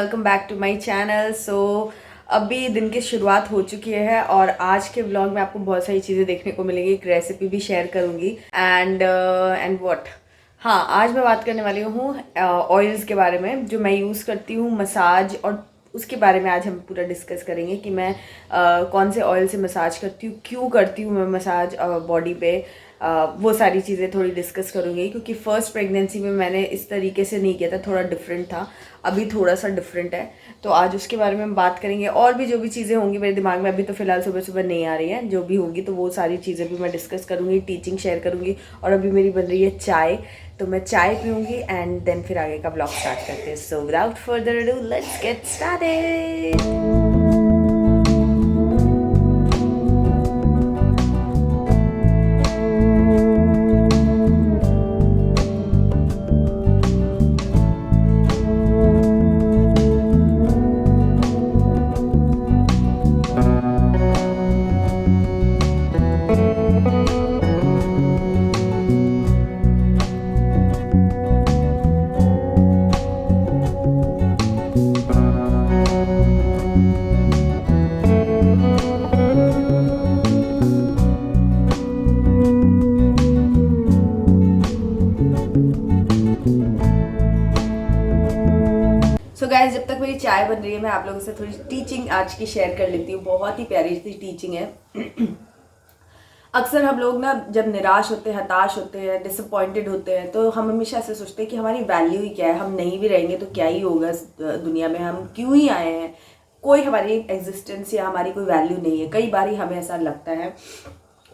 Welcome back to my channel. अभी दिन की शुरुआत हो चुकी है और आज के व्लॉग में आपको बहुत सारी चीज़ें देखने को मिलेंगी। एक रेसिपी भी शेयर करूँगी एंड व्हाट। हाँ, आज मैं बात करने वाली हूँ ऑयल्स के बारे में जो मैं यूज़ करती हूँ, मसाज, और उसके बारे में आज हम पूरा डिस्कस करेंगे कि मैं कौन से ऑयल से मसाज करती हूँ, क्यों करती हूँ मैं मसाज बॉडी पे। वो सारी चीज़ें थोड़ी डिस्कस करूँगी क्योंकि फ़र्स्ट प्रेगनेंसी में मैंने इस तरीके से नहीं किया था, थोड़ा डिफरेंट था। अभी थोड़ा सा डिफरेंट है, तो आज उसके बारे में हम बात करेंगे। और भी जो भी चीज़ें होंगी मेरे दिमाग में, अभी तो फ़िलहाल सुबह सुबह नहीं आ रही हैं, जो भी होंगी तो वो सारी चीज़ें भी मैं डिस्कस करूँगी, टीचिंग शेयर करूँगी। और अभी मेरी बन रही है चाय, तो मैं चाय पीऊँगी एंड देन फिर आगे का ब्लॉग स्टार्ट करते हैं। So without further ado let's get started. So guys, जब तक मेरी चाय बन रही है मैं आप लोगों से थोड़ी टीचिंग आज की शेयर कर लेती हूँ। बहुत ही प्यारी सी टीचिंग है। अक्सर हम लोग ना जब निराश होते हैं, हताश होते हैं, डिसअपॉइंटेड होते हैं, तो हम हमेशा ऐसे सोचते हैं कि हमारी वैल्यू ही क्या है, हम नहीं भी रहेंगे तो क्या ही होगा इस दुनिया में, हम क्यों ही आए हैं, कोई हमारी एग्जिस्टेंस या हमारी कोई वैल्यू नहीं है। कई बार हमें ऐसा लगता है।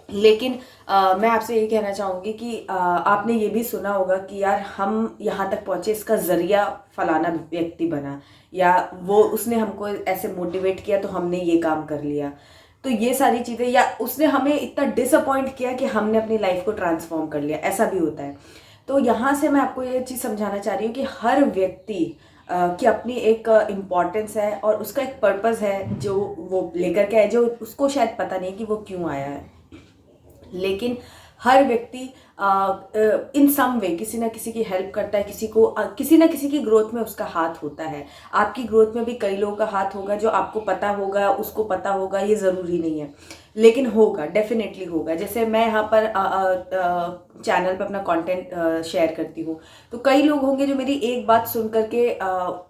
लेकिन मैं आपसे यही कहना चाहूँगी कि आपने ये भी सुना होगा कि यार हम यहाँ तक पहुँचे इसका ज़रिया फलाना व्यक्ति बना, या वो उसने हमको ऐसे मोटिवेट किया तो हमने ये काम कर लिया। तो ये सारी चीज़ें, या उसने हमें इतना डिसअपॉइंट किया कि हमने अपनी लाइफ को ट्रांसफॉर्म कर लिया, ऐसा भी होता है। तो यहाँ से मैं आपको ये चीज़ समझाना चाह रही हूँ कि हर व्यक्ति की अपनी एक इम्पॉर्टेंस है और उसका एक पर्पज़ है जो वो लेकर के आए, जो उसको शायद पता नहीं कि वो क्यों आया है। लेकिन हर व्यक्ति इन सम वे किसी ना किसी की हेल्प करता है, किसी ना किसी की ग्रोथ में उसका हाथ होता है। आपकी ग्रोथ में भी कई लोगों का हाथ होगा, जो आपको पता होगा, उसको पता होगा, ये ज़रूरी नहीं है, लेकिन होगा, डेफिनेटली होगा। जैसे मैं यहाँ पर चैनल पर अपना कंटेंट शेयर करती हूँ, तो कई लोग होंगे जो मेरी एक बात सुन करके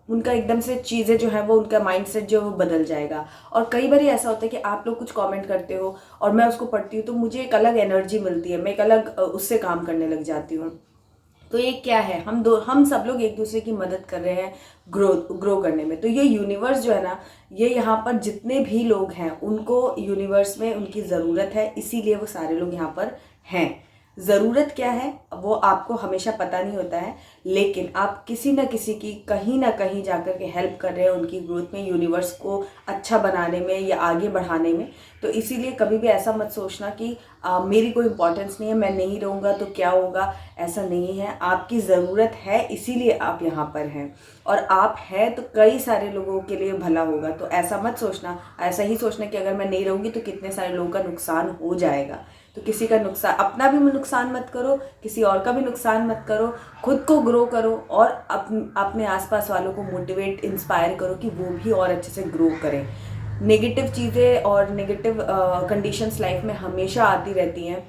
उनका एकदम से चीज़ें जो है वो, उनका माइंडसेट जो है वो बदल जाएगा। और कई बार ऐसा होता है कि आप लोग कुछ कमेंट करते हो और मैं उसको पढ़ती हूँ तो मुझे एक अलग एनर्जी मिलती है, मैं एक अलग उससे काम करने लग जाती हूँ। तो ये क्या है, हम सब लोग एक दूसरे की मदद कर रहे हैं ग्रो करने में। तो ये यूनिवर्स जो है ना, ये यहाँ पर जितने भी लोग हैं उनको यूनिवर्स में उनकी ज़रूरत है, इसीलिए वो सारे लोग यहाँ पर हैं। ज़रूरत क्या है वो आपको हमेशा पता नहीं होता है, लेकिन आप किसी न किसी की कहीं ना कहीं जाकर के हेल्प कर रहे हैं उनकी ग्रोथ में, यूनिवर्स को अच्छा बनाने में या आगे बढ़ाने में। तो इसीलिए कभी भी ऐसा मत सोचना कि मेरी कोई इंपॉर्टेंस नहीं है, मैं नहीं रहूँगा तो क्या होगा। ऐसा नहीं है, आपकी ज़रूरत है इसीलिए आप यहाँ पर हैं, और आप हैं तो कई सारे लोगों के लिए भला होगा। तो ऐसा मत सोचना, ऐसा ही सोचना कि अगर मैं नहीं रहूँगी तो कितने सारे लोगों का नुकसान हो जाएगा। तो किसी का नुकसान, अपना भी नुकसान मत करो, किसी और का भी नुकसान मत करो, खुद को ग्रो करो और अपने आसपास वालों को मोटिवेट, इंस्पायर करो कि वो भी और अच्छे से ग्रो करें। नेगेटिव चीज़ें और नेगेटिव कंडीशंस लाइफ में हमेशा आती रहती हैं,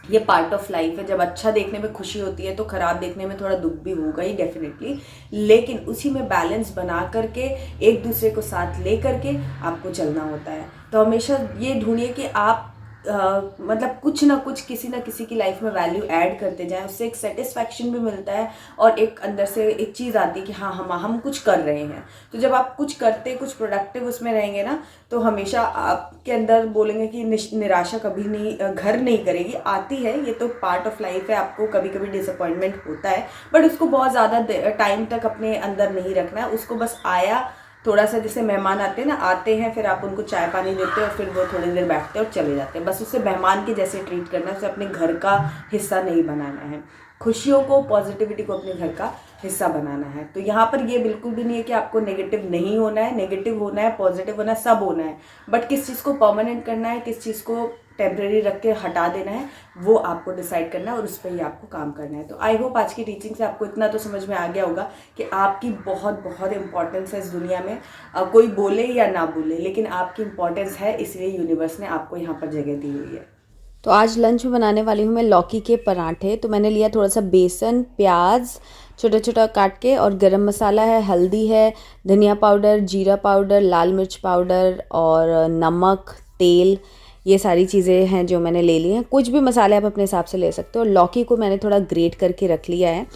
ये पार्ट ऑफ लाइफ है। जब अच्छा देखने में खुशी होती है तो ख़राब देखने में थोड़ा दुख भी होगा ही डेफिनेटली, लेकिन उसी में बैलेंस बना करके, एक दूसरे को साथ ले करके आपको चलना होता है। तो हमेशा ये ढूंढिए कि आप मतलब कुछ ना कुछ किसी ना किसी की लाइफ में वैल्यू ऐड करते जाएं, उससे एक सेटिस्फैक्शन भी मिलता है और एक अंदर से एक चीज़ आती है कि हाँ हम कुछ कर रहे हैं। तो जब आप कुछ करते, कुछ प्रोडक्टिव उसमें रहेंगे ना, तो हमेशा आपके अंदर बोलेंगे कि निराशा कभी नहीं घर नहीं करेगी। आती है, ये तो पार्ट ऑफ लाइफ है, आपको कभी कभी डिसअपॉइंटमेंट होता है, बट उसको बहुत ज़्यादा टाइम तक अपने अंदर नहीं रखना है। उसको बस आया, थोड़ा सा, जैसे मेहमान आते हैं ना, आते हैं फिर आप उनको चाय पानी देते हो और फिर वो थोड़ी देर बैठते हैं और चले जाते हैं, बस उसे मेहमान के जैसे ट्रीट करना है, उसे अपने घर का हिस्सा नहीं बनाना है। खुशियों को, पॉजिटिविटी को अपने घर का हिस्सा बनाना है। तो यहाँ पर ये बिल्कुल भी नहीं है कि आपको नेगेटिव नहीं होना है, नेगेटिव होना है, पॉजिटिव होना है, सब होना है, बट किस चीज़ को परमानेंट करना है, किस चीज़ को टेम्प्रेरी रख के हटा देना है, वो आपको डिसाइड करना है और उस पर ही आपको काम करना है। तो आई होप आज की टीचिंग से आपको इतना तो समझ में आ गया होगा कि आपकी बहुत बहुत इंपॉर्टेंस है इस दुनिया में। कोई बोले या ना बोले, लेकिन आपकी इंपॉर्टेंस है, इसलिए यूनिवर्स ने आपको यहाँ पर जगह दी हुई है। तो आज लंच में बनाने वाली हूँ मैं लौकी के पराठे। तो मैंने लिया थोड़ा सा बेसन, प्याज छोटा छोटा काट के, और गरम मसाला है, हल्दी है, धनिया पाउडर, जीरा पाउडर, लाल मिर्च पाउडर और नमक, तेल, ये सारी चीज़ें हैं जो मैंने ले ली हैं। कुछ भी मसाले आप अपने हिसाब से ले सकते हो। लौकी को मैंने थोड़ा ग्रेट करके रख लिया है,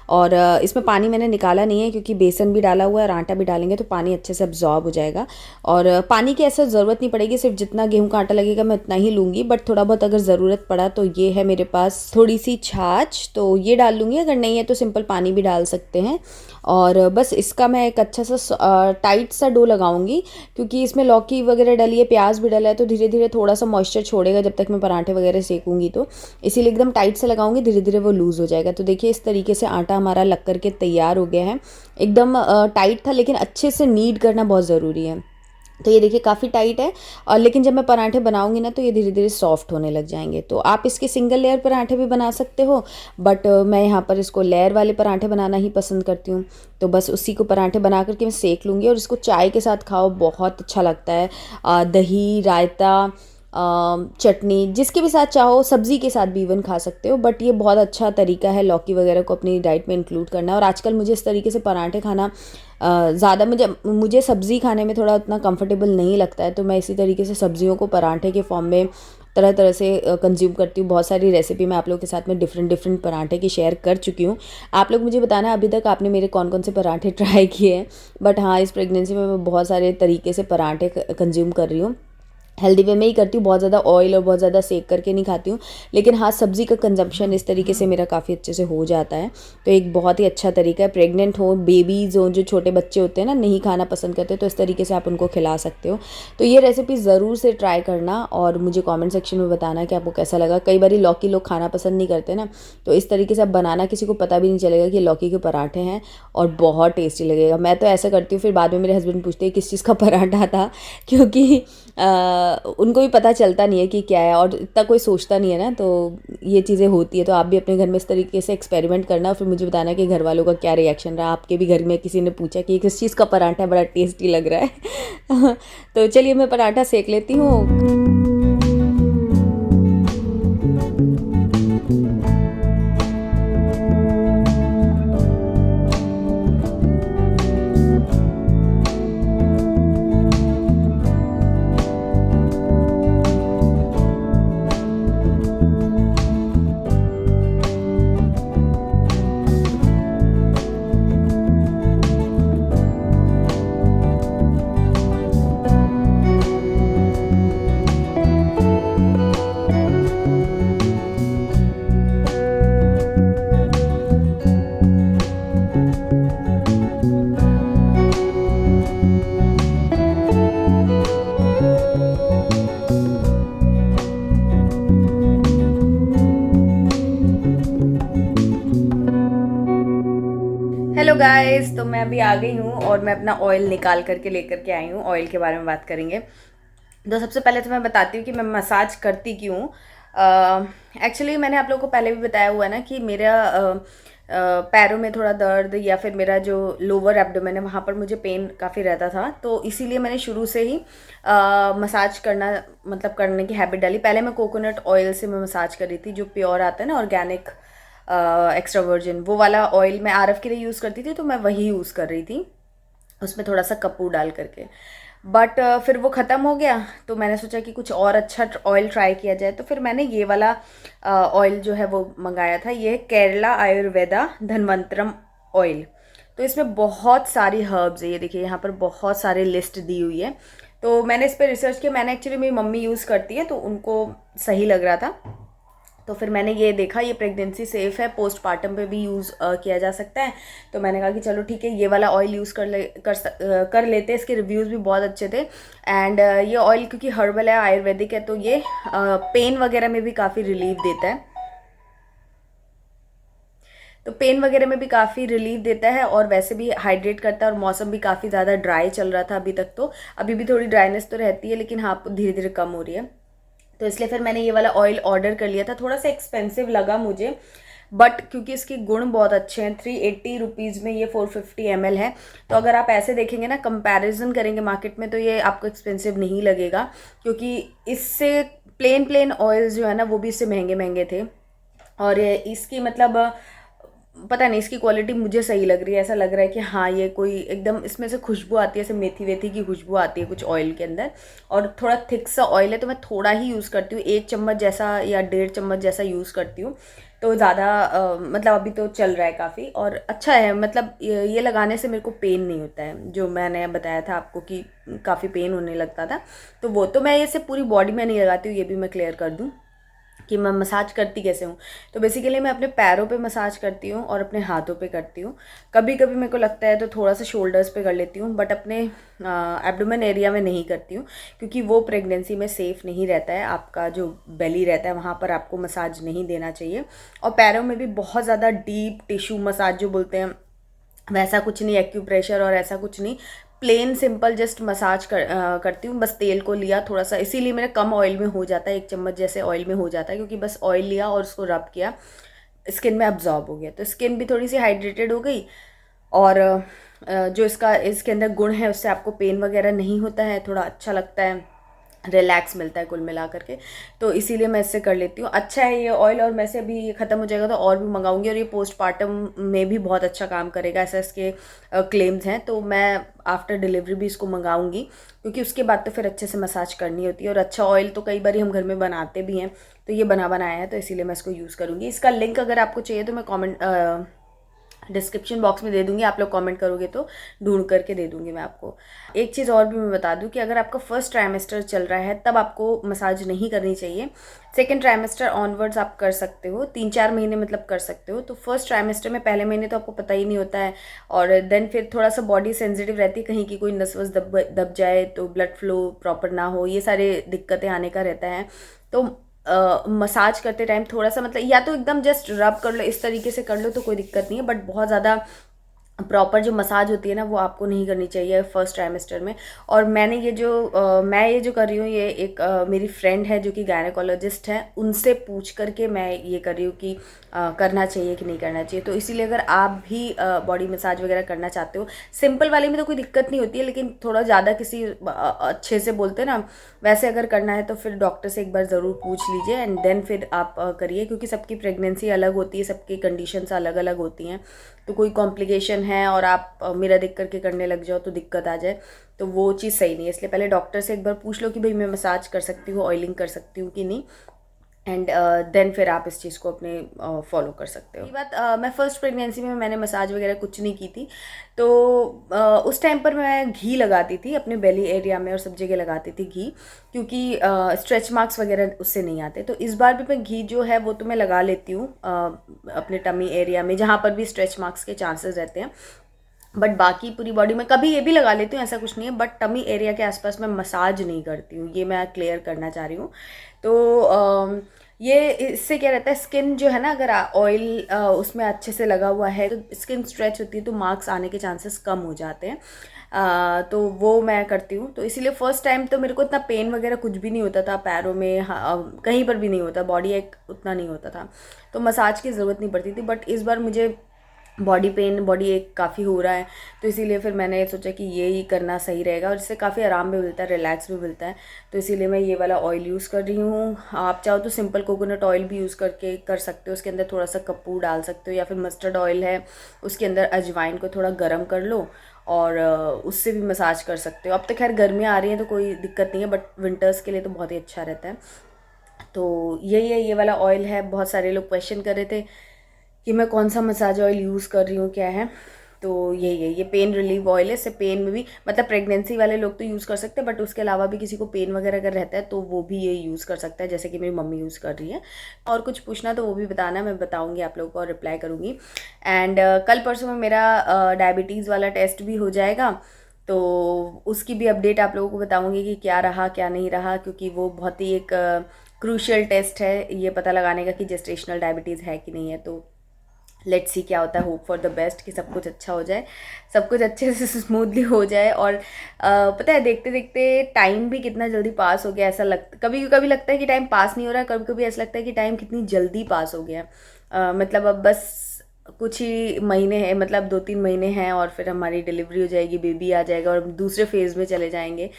और इसमें पानी मैंने निकाला नहीं है क्योंकि बेसन भी डाला हुआ है और आटा भी डालेंगे तो पानी अच्छे से अब्जॉर्ब हो जाएगा। और पानी की ऐसा ज़रूरत नहीं पड़ेगी, सिर्फ जितना गेहूं का आटा लगेगा मैं उतना ही लूँगी, बट थोड़ा बहुत अगर ज़रूरत पड़ा तो ये है मेरे पास थोड़ी सी छाछ, तो ये डाल लूँगी। अगर नहीं है तो सिंपल पानी भी डाल सकते हैं। और बस इसका मैं एक अच्छा सा टाइट सा डो लगाऊंगी, क्योंकि इसमें लौकी वगैरह डली है, प्याज भी डला है, तो धीरे धीरे थोड़ा सा मॉइस्चर छोड़ेगा जब तक मैं पराठे वगैरह सेकूंगी। तो इसीलिए एकदम टाइट से लगाऊंगी, धीरे धीरे वो लूज़ हो जाएगा। तो देखिए इस तरीके से आटा हमारा लग करके तैयार हो गया है। एकदम टाइट था, लेकिन अच्छे से नीड करना बहुत ज़रूरी है। तो ये देखिए काफ़ी टाइट है, और लेकिन जब मैं पराठे बनाऊंगी ना तो ये धीरे धीरे सॉफ्ट होने लग जाएंगे। तो आप इसके सिंगल लेयर पराठे भी बना सकते हो, बट मैं यहाँ पर इसको लेयर वाले पराठे बनाना ही पसंद करती हूँ। तो बस उसी को पराठे बना करके मैं सेक लूँगी, और इसको चाय के साथ खाओ, बहुत अच्छा लगता है। दही, रायता, चटनी, जिसके भी साथ चाहो, सब्ज़ी के साथ भी इवन खा सकते हो। बट ये बहुत अच्छा तरीका है लौकी वगैरह को अपनी डाइट में इंक्लूड करना। और आजकल मुझे इस तरीके से पराठे खाना ज़्यादा, मुझे सब्ज़ी खाने में थोड़ा उतना कंफर्टेबल नहीं लगता है, तो मैं इसी तरीके से सब्जियों को पराठे के फॉर्म में तरह तरह से कंज्यूम करती हूँ। बहुत सारी रेसिपी मैं आप लोगों के साथ में डिफरेंट डिफरेंट पराठे की शेयर कर चुकी हूँ। आप लोग मुझे बताना अभी तक आपने मेरे कौन कौन से पराठे ट्राई किए हैं। बट हाँ, इस प्रेगनेंसी में मैं बहुत सारे तरीके से पराठे कंज्यूम कर रही हूँ। हेल्दी वे में ही करती हूँ, बहुत ज़्यादा ऑयल और बहुत ज़्यादा सेक करके नहीं खाती हूँ। लेकिन हाँ, सब्ज़ी का कंजम्पशन इस तरीके से मेरा काफ़ी अच्छे से हो जाता है। तो एक बहुत ही अच्छा तरीका है। प्रेग्नेंट हो, बेबीज़ हो, जो छोटे बच्चे होते हैं ना, नहीं खाना पसंद करते, तो इस तरीके से आप उनको खिला सकते हो। तो ये रेसिपी ज़रूर से ट्राई करना, और मुझे कॉमेंट सेक्शन में बताना कि आपको कैसा लगा। कई बार लौकी लोग खाना पसंद नहीं करते ना, तो इस तरीके से आप बनाना, किसी को पता भी नहीं चलेगा कि लौकी के पराठे हैं, और बहुत टेस्टी लगेगा। मैं तो ऐसा करती हूँ, फिर बाद में मेरे हस्बैंड पूछते हैं किस चीज़ का पराठा था, क्योंकि उनको भी पता चलता नहीं है कि क्या है, और इतना कोई सोचता नहीं है ना, तो ये चीज़ें होती है। तो आप भी अपने घर में इस तरीके से एक्सपेरिमेंट करना, फिर मुझे बताना कि घर वालों का क्या रिएक्शन रहा। आपके भी घर में किसी ने पूछा कि किस चीज़ का पराठा बड़ा टेस्टी लग रहा है। तो चलिए मैं पराठा सेक लेती हूँ। हेलो गाइस, तो मैं अभी आ गई हूँ और मैं अपना ऑयल निकाल करके लेकर के आई हूँ। ऑयल के बारे में बात करेंगे। तो सबसे पहले तो मैं बताती हूँ कि मैं मसाज करती क्यों। एक्चुअली मैंने आप लोगों को पहले भी बताया हुआ है ना कि मेरा पैरों में थोड़ा दर्द, या फिर मेरा जो लोअर एब्डोमेन है वहाँ पर मुझे पेन काफ़ी रहता था। तो इसीलिए मैंने शुरू से ही मसाज करना, मतलब करने की हैबिट डाली। पहले मैं कोकोनट ऑयल से मैं मसाज कर रही थी, जो प्योर आता है ना, ऑर्गेनिक एक्स्ट्रा वर्जिन, वो वाला ऑयल मैं आरफ के लिए यूज़ करती थी, तो मैं वही यूज़ कर रही थी, उसमें थोड़ा सा कपूर डाल करके। बट फिर वो ख़त्म हो गया, तो मैंने सोचा कि कुछ और अच्छा ऑयल ट्राई किया जाए। तो फिर मैंने ये वाला ऑयल जो है वो मंगाया था। ये है केरला आयुर्वेदा धन्वंतरम ऑयल। तो इसमें बहुत सारी हर्ब्स है, ये देखिए यहाँ पर बहुत सारे लिस्ट दी हुई है। तो मैंने इस पर रिसर्च किया। मैंने एक्चुअली, मेरी मम्मी यूज़ करती है तो उनको सही लग रहा था, तो फिर मैंने ये देखा ये प्रेगनेंसी सेफ़ है, पोस्टपार्टम पे भी यूज़ किया जा सकता है। तो मैंने कहा कि चलो ठीक है, ये वाला ऑयल यूज़ कर लेते हैं। इसके रिव्यूज़ भी बहुत अच्छे थे। एंड ये ऑयल क्योंकि हर्बल है, आयुर्वेदिक है, तो ये पेन वगैरह में भी काफ़ी रिलीफ देता है। तो पेन वगैरह में भी काफ़ी रिलीफ देता है, और वैसे भी हाइड्रेट करता है। और मौसम भी काफ़ी ज़्यादा ड्राई चल रहा था अभी तक, तो अभी भी थोड़ी ड्राइनेस तो रहती है, लेकिन हाँ धीरे धीरे कम हो रही है। तो इसलिए फिर मैंने ये वाला ऑयल ऑर्डर कर लिया था। थोड़ा सा एक्सपेंसिव लगा मुझे, बट क्योंकि इसके गुण बहुत अच्छे हैं। 380 रुपीज़ में ये 450 ml है। तो अगर आप ऐसे देखेंगे ना, कंपैरिजन करेंगे मार्केट में, तो ये आपको एक्सपेंसिव नहीं लगेगा, क्योंकि इससे प्लेन ऑयल्स जो है ना वो भी इससे महंगे महंगे थे। और इसकी मतलब पता नहीं, इसकी क्वालिटी मुझे सही लग रही है। ऐसा लग रहा है कि हाँ ये कोई एकदम, इसमें से खुशबू आती है, ऐसे मेथी वेथी की खुशबू आती है कुछ ऑयल के अंदर। और थोड़ा थिक सा ऑयल है, तो मैं थोड़ा ही यूज़ करती हूँ, 1 चम्मच जैसा या 1.5 चम्मच जैसा यूज़ करती हूँ। तो ज़्यादा मतलब अभी तो चल रहा है काफ़ी, और अच्छा है। मतलब ये लगाने से मेरे को पेन नहीं होता है, जो मैंने बताया था आपको कि काफ़ी पेन होने लगता था। तो वो तो मैं इसे पूरी बॉडी में नहीं लगाती हूँ, ये भी मैं क्लियर कर दूँ कि मैं मसाज करती कैसे हूँ। तो बेसिकली मैं अपने पैरों पे मसाज करती हूँ और अपने हाथों पे करती हूँ। कभी कभी मेरे को लगता है तो थोड़ा सा शोल्डर्स पे कर लेती हूँ, बट अपने एब्डोमेन एरिया में नहीं करती हूँ, क्योंकि वो प्रेगनेंसी में सेफ़ नहीं रहता है। आपका जो बेली रहता है वहाँ पर आपको मसाज नहीं देना चाहिए। और पैरों में भी बहुत ज़्यादा डीप टिश्यू मसाज जो बोलते हैं, वैसा कुछ नहीं, एक्यूप्रेशर और ऐसा कुछ नहीं, प्लेन सिंपल जस्ट मसाज करती हूँ। बस तेल को लिया थोड़ा सा, इसीलिए मेरा कम ऑयल में हो जाता है, 1 चम्मच जैसे ऑयल में हो जाता है, क्योंकि बस ऑयल लिया और उसको रब किया, स्किन में अब्जॉर्ब हो गया, तो स्किन भी थोड़ी सी हाइड्रेटेड हो गई। और जो इसके अंदर गुण है उससे आपको पेन वगैरह नहीं होता है, थोड़ा अच्छा लगता है, रिलैक्स मिलता है कुल मिला करके। तो इसीलिए मैं इससे कर लेती हूँ। अच्छा है ये ऑयल, और मैं से अभी ये ख़त्म हो जाएगा तो और भी मंगाऊंगी, और ये पोस्टपार्टम में भी बहुत अच्छा काम करेगा, ऐसा इसके क्लेम्स हैं। तो मैं आफ्टर डिलीवरी भी इसको मंगाऊंगी, क्योंकि उसके बाद तो फिर अच्छे से मसाज करनी होती है। और अच्छा ऑयल तो कई बार हम घर में बनाते भी हैं, तो ये बना बनाया है, तो इसीलिए मैं इसको यूज़ करूँगी। इसका लिंक अगर आपको चाहिए तो मैं कॉमेंट डिस्क्रिप्शन बॉक्स में दे दूंगी, आप लोग कमेंट करोगे तो ढूंढ करके दे दूंगी मैं आपको। एक चीज़ और भी मैं बता दूं कि अगर आपका फर्स्ट ट्राइमेस्टर चल रहा है तब आपको मसाज नहीं करनी चाहिए। सेकंड ट्राइमेस्टर ऑनवर्ड्स आप कर सकते हो, 3-4 महीने मतलब कर सकते हो। तो फर्स्ट ट्राइमेस्टर में पहले महीने तो आपको पता ही नहीं होता है, और देन फिर थोड़ा सा बॉडी सेंसिटिव रहती है, कहीं की कोई नस वस दब जाए तो ब्लड फ्लो प्रॉपर ना हो, ये सारे दिक्कतें आने का रहता है। तो मसाज करते टाइम थोड़ा सा मतलब, या तो एकदम जस्ट रब कर लो, इस तरीके से कर लो तो कोई दिक्कत नहीं है, बट बहुत ज़्यादा प्रॉपर जो मसाज होती है ना वो आपको नहीं करनी चाहिए फर्स्ट ट्राइमेस्टर में। और मैंने मैं ये जो कर रही हूँ, ये एक मेरी फ्रेंड है जो कि गायनेकोलॉजिस्ट है, उनसे पूछ करके मैं ये कर रही हूँ कि करना चाहिए कि नहीं करना चाहिए। तो इसीलिए अगर आप भी बॉडी मसाज वगैरह करना चाहते हो, सिंपल वाले में तो कोई दिक्कत नहीं होती है, लेकिन थोड़ा ज़्यादा किसी अच्छे से बोलते हैं ना, वैसे अगर करना है तो फिर डॉक्टर से एक बार ज़रूर पूछ लीजिए, एंड देन फिर आप करिए, क्योंकि सबकी प्रेगनेंसी अलग होती है, सबकी कंडीशंस अलग अलग होती हैं। तो कोई कॉम्प्लिकेशन है और आप मेरा देख करके करने लग जाओ तो दिक्कत आ जाए, तो वो चीज़ सही नहीं है। इसलिए पहले डॉक्टर से एक बार पूछ लो कि भाई मैं मसाज कर सकती हूँ, ऑयलिंग कर सकती हूँ कि नहीं, एंड देन फिर आप इस चीज़ को अपने फॉलो कर सकते हो। ये बात मैं फर्स्ट प्रेगनेंसी में मैंने मसाज वगैरह कुछ नहीं की थी, तो उस टाइम पर मैं घी लगाती थी अपने बेली एरिया में और सब जगह लगाती थी घी, क्योंकि स्ट्रेच मार्क्स वगैरह उससे नहीं आते। तो इस बार भी मैं घी जो है वो तो मैं लगा लेती हूँ अपने टमी एरिया में, जहाँ पर भी स्ट्रेच मार्क्स के चांसेस रहते हैं, बट बाकी पूरी बॉडी में कभी ये भी लगा लेती हूँ, ऐसा कुछ नहीं है, बट टमी एरिया के आसपास मैं मसाज नहीं करती हूँ, ये मैं क्लियर करना चाह रही हूँ। तो ये इससे क्या रहता है, स्किन जो है ना, अगर ऑयल उसमें अच्छे से लगा हुआ है तो स्किन स्ट्रेच होती है, तो मार्क्स आने के चांसेस कम हो जाते हैं। तो वो मैं करती हूँ। तो इसीलिए फ़र्स्ट टाइम तो मेरे को इतना पेन वगैरह कुछ भी नहीं होता था पैरों में, कहीं पर भी नहीं होता, बॉडी एक उतना नहीं होता था, तो मसाज की ज़रूरत नहीं पड़ती थी। बट इस बार मुझे बॉडी एक काफ़ी हो रहा है, तो इसीलिए फिर मैंने सोचा कि ये ही करना सही रहेगा, और इससे काफ़ी आराम भी मिलता है, रिलैक्स भी मिलता है। तो इसीलिए मैं ये वाला ऑयल यूज़ कर रही हूँ। आप चाहो तो सिंपल कोकोनट ऑयल भी यूज़ करके कर सकते हो, उसके अंदर थोड़ा सा कपूर डाल सकते हो, या फिर मस्टर्ड ऑयल है उसके अंदर अजवाइन को थोड़ा गर्म कर लो और उससे भी मसाज कर सकते हो। अब तो खैर गर्मियाँ आ रही हैं तो कोई दिक्कत नहीं है, बट विंटर्स के लिए तो बहुत ही अच्छा रहता है। तो यही है, ये वाला ऑयल है। बहुत सारे लोग क्वेश्चन कर रहे थे कि मैं कौन सा मसाज ऑयल यूज़ कर रही हूँ, क्या है, तो यही है, ये पेन रिलीव ऑयल है। इससे पेन में भी मतलब प्रेगनेंसी वाले लोग तो यूज़ कर सकते हैं, बट उसके अलावा भी किसी को पेन वगैरह अगर रहता है तो वो भी ये यूज़ कर सकता है, जैसे कि मेरी मम्मी यूज़ कर रही है। और कुछ पूछना तो वो भी बताना, मैं बताऊँगी आप लोगों को और रिप्लाई करूँगी। एंड कल परसों में मेरा डायबिटीज़ वाला टेस्ट भी हो जाएगा, तो उसकी भी अपडेट आप लोगों को बताऊँगी कि क्या रहा क्या नहीं रहा, क्योंकि वो बहुत ही एक क्रूशियल टेस्ट है ये पता लगाने का कि जेस्टेशनल डायबिटीज़ है कि नहीं है। तो लेट्स सी क्या होता है, होप फॉर द बेस्ट कि सब कुछ अच्छा हो जाए, सब कुछ अच्छे से स्मूथली हो जाए। और पता है देखते देखते टाइम भी कितना जल्दी पास हो गया, ऐसा कभी कभी लगता है कि टाइम पास नहीं हो रहा है, कभी कभी ऐसा लगता है कि टाइम कितनी जल्दी पास हो गया है। मतलब अब बस कुछ ही महीने हैं, मतलब 2-3 महीने हैं और फिर हमारी डिलीवरी हो जाएगी, बेबी आ जाएगा और दूसरे फेज़ में चले जाएंगे।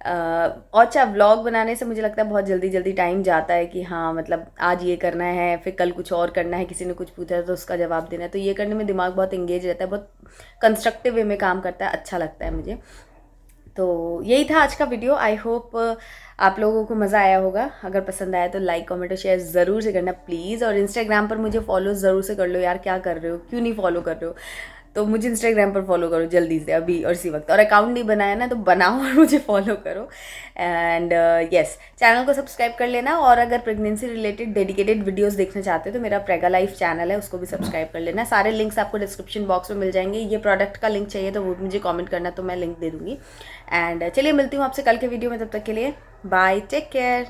और अच्छा, व्लॉग बनाने से मुझे लगता है बहुत जल्दी जल्दी टाइम जाता है कि हाँ मतलब आज ये करना है, फिर कल कुछ और करना है, किसी ने कुछ पूछा तो उसका जवाब देना है, तो ये करने में दिमाग बहुत इंगेज रहता है, बहुत कंस्ट्रक्टिव वे में काम करता है, अच्छा लगता है मुझे। तो यही था आज का वीडियो। आई होप आप लोगों को मज़ा आया होगा। अगर पसंद आया तो लाइक कमेंट और शेयर ज़रूर से करना प्लीज़। और इंस्टाग्राम पर मुझे फॉलो ज़रूर से कर लो यार, क्या कर रहे हो, क्यों नहीं फॉलो कर रहे हो? तो मुझे इंस्टाग्राम पर फॉलो करो जल्दी से, अभी और इसी वक्त। और अकाउंट नहीं बनाया ना तो बनाओ और मुझे फॉलो करो। एंड यस, चैनल को सब्सक्राइब कर लेना। और अगर प्रेगनेंसी रिलेटेड डेडिकेटेड वीडियोस देखना चाहते हो तो मेरा प्रेगा लाइफ चैनल है, उसको भी सब्सक्राइब कर लेना। सारे लिंक्स आपको डिस्क्रिप्शन बॉक्स में मिल जाएंगे। ये प्रोडक्ट का लिंक चाहिए तो वो मुझे कॉमेंट करना, तो मैं लिंक दे दूँगी। एंड चलिए मिलती हूँ आपसे कल के वीडियो में, तब तक के लिए बाय, टेक केयर।